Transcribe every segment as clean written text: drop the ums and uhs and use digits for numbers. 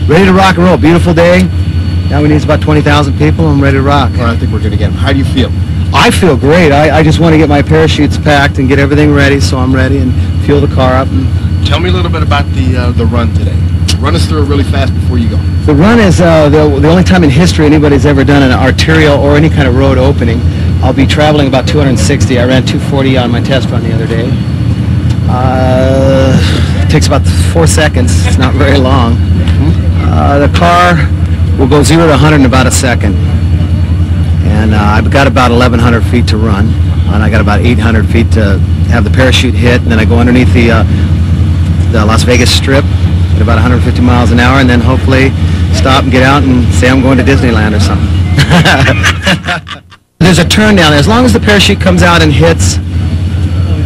ready to rock and roll. Beautiful day. Now we need about 20,000 people. I'm ready to rock. Well, I think we're going to get them. How do you feel? I feel great. I just want to get my parachutes packed and get everything ready, so I'm ready, and fuel the car up. And tell me a little bit about the run today. Run us through it really fast before you go. The run is the only time in history anybody's ever done an arterial or any kind of road opening. I'll be traveling about 260. I ran 240 on my test run the other day. It takes about 4 seconds. It's not very long. The car will go 0 to 100 in about a second. And I've got about 1,100 feet to run. And I got about 800 feet to have the parachute hit. And then I go underneath the Las Vegas Strip at about 150 miles an hour, and then hopefully stop and get out and say I'm going to Disneyland or something. There's a turn down. As long as the parachute comes out and hits,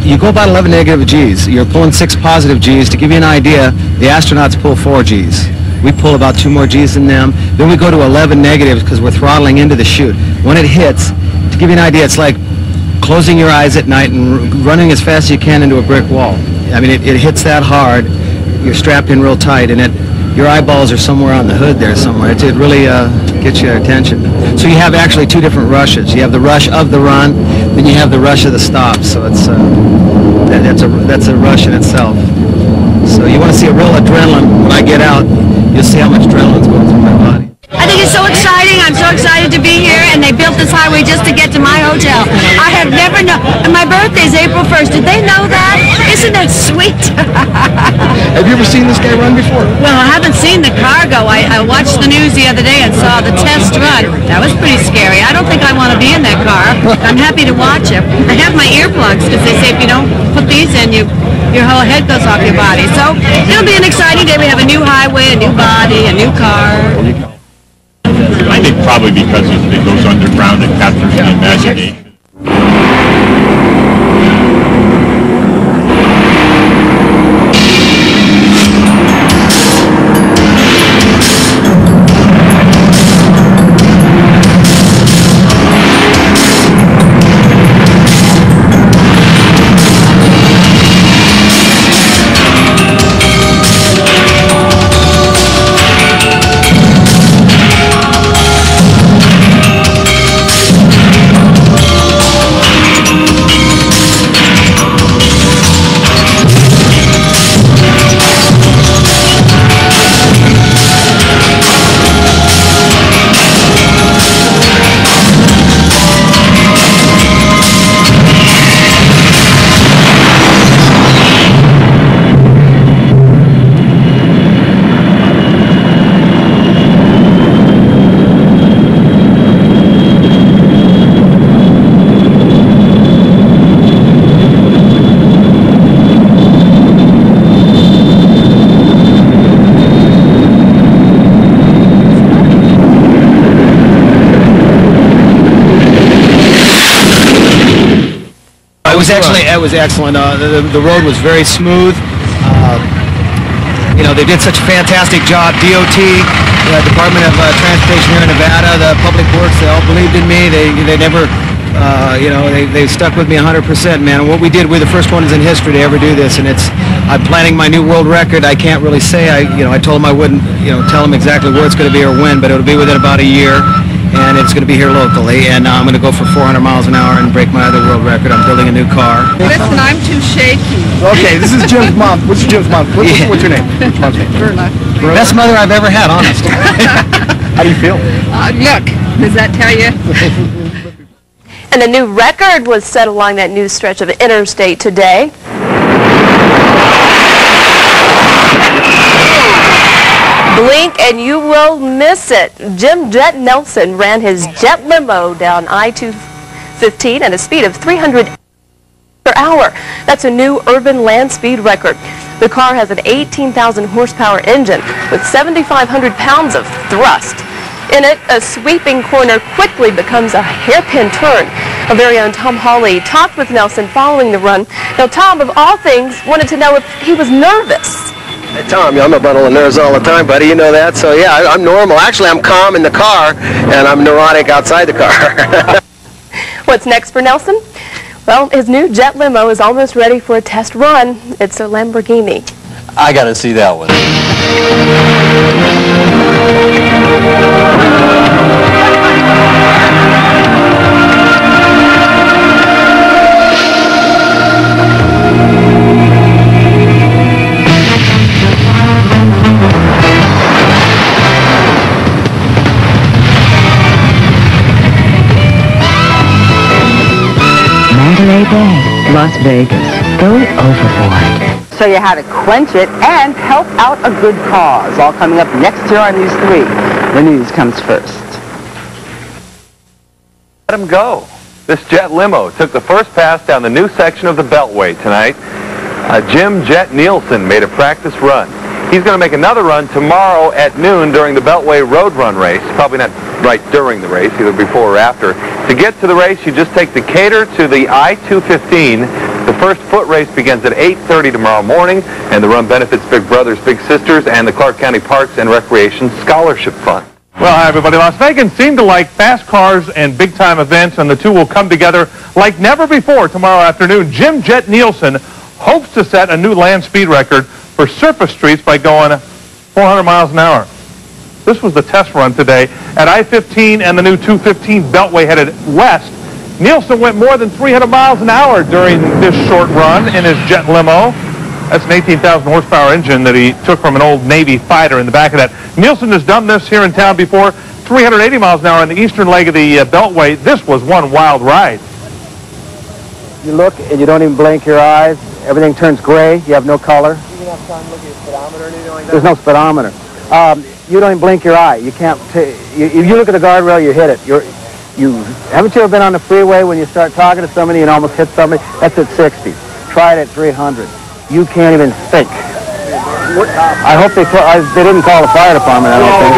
you go about 11 negative G's. You're pulling 6 positive G's. To give you an idea, the astronauts pull 4 G's. We pull about 2 more G's than them. Then we go to 11 negatives because we're throttling into the chute. When it hits, to give you an idea, it's like closing your eyes at night and running as fast as you can into a brick wall. I mean, it hits that hard. You're strapped in real tight, and your eyeballs are somewhere on the hood there somewhere. It really gets your attention. So you have actually 2 different rushes. You have the rush of the run, then you have the rush of the stop. So it's that's a rush in itself. So you want to see a real adrenaline. When I get out, you'll see how much adrenaline's going through my body. I think it's so exciting. I'm so excited to be here, and they built this highway just to get to my hotel. I have never known, and my birthday's April 1st. Did they know that? Isn't that sweet? Have you ever seen this guy run before? Well, I haven't seen the car go. I watched the news the other day and saw the test run. That was pretty scary. I don't think I want to be in that car. I'm happy to watch it. I have my earplugs because they say if you don't put these in, your whole head goes off your body. So it'll be an exciting day. We have a new highway, a new body, a new car. I think probably because it goes underground and captures the imagination. It was excellent. The road was very smooth. You know, they did such a fantastic job. DOT, the Department of Transportation here in Nevada, the Public Works, they all believed in me. They never, you know, they stuck with me 100%, man. And what we did, we're the first ones in history to ever do this, and I'm planning my new world record. I can't really say. I told them I wouldn't, tell them exactly where it's going to be or when, but it'll be within about a year. And it's going to be here locally, and I'm going to go for 400 miles an hour and break my other world record. I'm building a new car. Listen, I'm too shaky. Okay, this is Jim's mom. What's Jim's mom? What's your name? What's your mom's name? Verna. Best mother I've ever had, honest. How do you feel? Look, does that tell you? And a new record was set along that new stretch of interstate today. Blink and you will miss it. Jet Neilson ran his jet limo down I-215 at a speed of 300 per hour. That's a new urban land speed record. The car has an 18,000 horsepower engine with 7,500 pounds of thrust. In it, a sweeping corner quickly becomes a hairpin turn. Our very own Tom Hawley talked with Neilson following the run. Now, Tom, of all things, wanted to know if he was nervous. Hey, Tom, I'm a bundle of nerves all the time, buddy. You know that. So, yeah, I'm normal. Actually, I'm calm in the car, and I'm neurotic outside the car. What's next for Neilson? Well, his new jet limo is almost ready for a test run. It's a Lamborghini. I got to see that one. Las Vegas, go overboard. Show you how to quench it and help out a good cause. All coming up next here on News 3. The news comes first. Let him go. This jet limo took the first pass down the new section of the Beltway tonight. Jim Jet Neilson made a practice run. He's going to make another run tomorrow at noon during the Beltway Road Run race. Probably not right during the race, either before or after. To get to the race, you just take Decatur to the I-215. The first foot race begins at 8:30 tomorrow morning, and the run benefits Big Brothers Big Sisters and the Clark County Parks and Recreation Scholarship Fund. Well, hi, everybody. Las Vegans seem to like fast cars and big-time events, and the two will come together like never before tomorrow afternoon. Jim Jet Neilson hopes to set a new land speed record for surface streets by going 400 miles an hour. This was the test run today at I-15 and the new 215 Beltway headed west. Neilson went more than 300 miles an hour during this short run in his jet limo. That's an 18,000 horsepower engine that he took from an old Navy fighter in the back of that. Neilson has done this here in town before, 380 miles an hour on the eastern leg of the Beltway. This was one wild ride. You look and you don't even blink your eyes. Everything turns gray. You have no color. You have time looking at speedometer or anything like that? There's no speedometer. You don't even blink your eye. You can't. If you look at the guardrail, you hit it. Haven't you ever been on the freeway when you start talking to somebody and almost hit somebody? That's at 60. Try it at 300. You can't even think. I hope they didn't call the fire department. I don't think.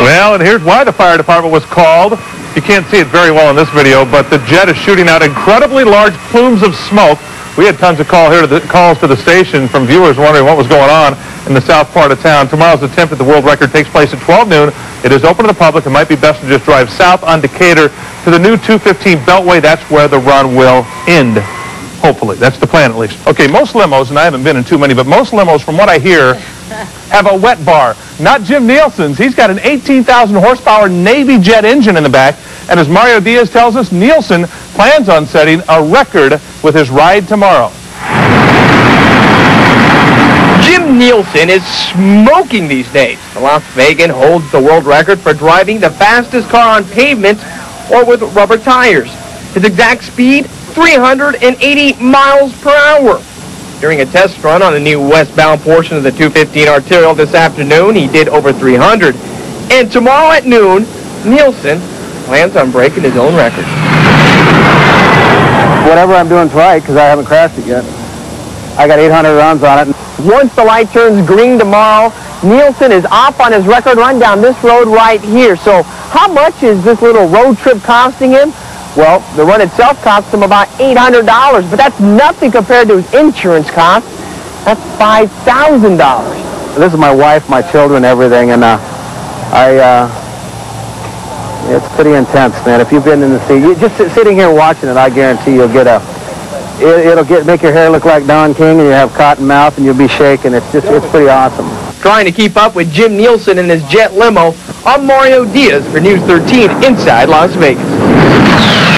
Well, and here's why the fire department was called. You can't see it very well in this video, but the jet is shooting out incredibly large plumes of smoke. We had tons of calls to the station from viewers wondering what was going on in the south part of town. Tomorrow's attempt at the world record takes place at 12 noon. It is open to the public. It might be best to just drive south on Decatur to the new 215 Beltway. That's where the run will end. Hopefully. That's the plan, at least. Okay, most limos, and I haven't been in too many, but most limos, from what I hear, have a wet bar. Not Jim Neilson's. He's got an 18,000 horsepower Navy jet engine in the back. And as Mario Diaz tells us, Neilson plans on setting a record with his ride tomorrow. Jim Neilson is smoking these days. The Las Vegan holds the world record for driving the fastest car on pavement or with rubber tires. His exact speed, 380 miles per hour. During a test run on the new westbound portion of the 215 arterial this afternoon, he did over 300. And tomorrow at noon, Neilson plans on breaking his own record. Whatever I'm doing's right, because I haven't crashed it yet. I got 800 runs on it. Once the light turns green tomorrow, Neilson is off on his record run down this road right here. So how much is this little road trip costing him? Well, the run itself cost him about $800, but that's nothing compared to his insurance costs. That's $5,000. This is my wife, my children, everything, and it's pretty intense, man. If you've been in the sea, just sitting here watching it, I guarantee you'll get make your hair look like Don King, and you have cotton mouth, and you'll be shaking. It's pretty awesome. Trying to keep up with Jim Neilson in his jet limo, I'm Mario Diaz for News 13 inside Las Vegas.